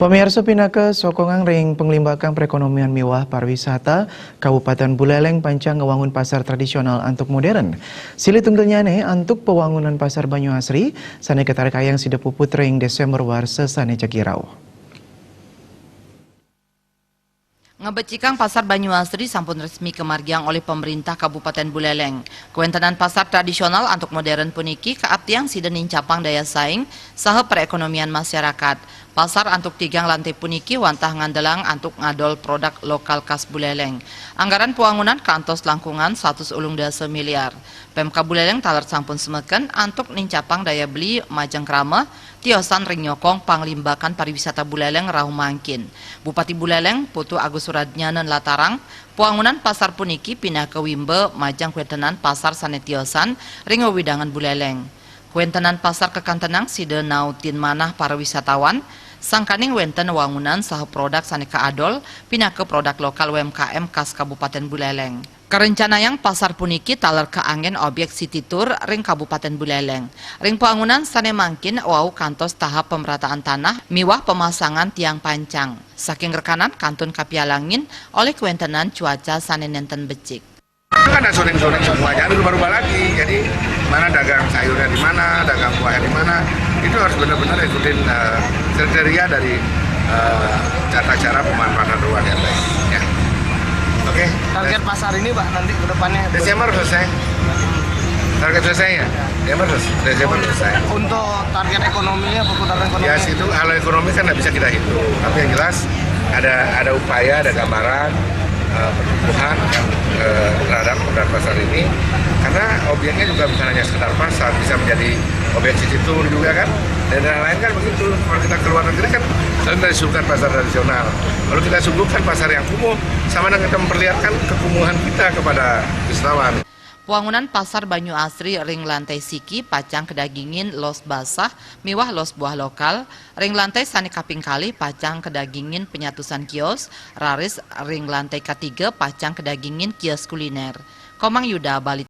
Pemirsa Pinaka sokongan ring penglimbakan perekonomian mewah pariwisata Kabupaten Buleleng pancang ngewangun pasar tradisional antuk modern. Sili tunggalnya nih antuk pewangunan pasar Banyu Asri sane ketarikayang sida puput ring Desember warsa sane Cakirau. Ngebecikang pasar Banyu Asri sampun resmi kemargiang oleh pemerintah Kabupaten Buleleng. Kuentanan pasar tradisional antuk modern puniki keaptiang sida nincapang daya saing saha perekonomian masyarakat. Pasar antuk tigang lantai puniki wantah ngandelang antuk ngadol produk lokal khas Buleleng. Anggaran pewangunan kantos langkungan 100 miliar. Pemka Buleleng talar sampun semetken antuk nincapang daya beli majang krama tiosan ring nyokong panglimbakan pariwisata Buleleng rahu mangkin. Bupati Buleleng Putu Agus Suradnyanen latarang pewangunan pasar puniki pindah ke Wimbe majang kuentenan pasar sanetiosan ring widangan Buleleng. Kuentenan pasar kekantenang sida nautin manah para wisatawan sangkaning wenten wangunan saha produk saneka adol pindah ke produk lokal UMKM khas Kabupaten Buleleng. Kerencanayang pasar puniki taler ke angin objek city tour ring Kabupaten Buleleng. Ring pewangunan sane mangkin wau kantos tahap pemerataan tanah miwah pemasangan tiang pancang. Saking rekanan kantun kapialangin oleh kuentenan cuaca sane nenten becik. Kan ada soning-soning semuanya, ada rubah-rubah lagi. Jadi mana dagang sayurnya di mana, dagang buahnya di mana, itu harus benar-benar ikutin kriteria dari tata cara pemanfaatan ruang yang baik. Ya. Oke. Target pasar ini Pak nanti ke depannya Desember selesai. Target selesainya Desember selesai. untuk target ekonominya, perputaran ekonomi. Ya situ hal ekonomi kan nggak bisa kita hitung. Tapi yang jelas ada upaya, ada gambaran pertumbuhan terhadap produk pasar ini, karena objeknya juga bukan hanya sekedar pasar, bisa menjadi objek city tour juga kan, dan lain-lain kan begitu. Kalau kita ke luar negeri kan selain dari suguhkan pasar tradisional, kalau kita suguhkan pasar yang kumuh, sama dengan kita memperlihatkan kekumuhan kita kepada wisatawan. Pewangunan pasar Banyu Asri ring lantai siki pacang kedagingin los basah miwah los buah lokal, ring lantai sani kaping kali pacang kedagingin penyatusan kios, raris ring lantai ketiga pacang kedagingin kios kuliner. Komang Yuda Bali.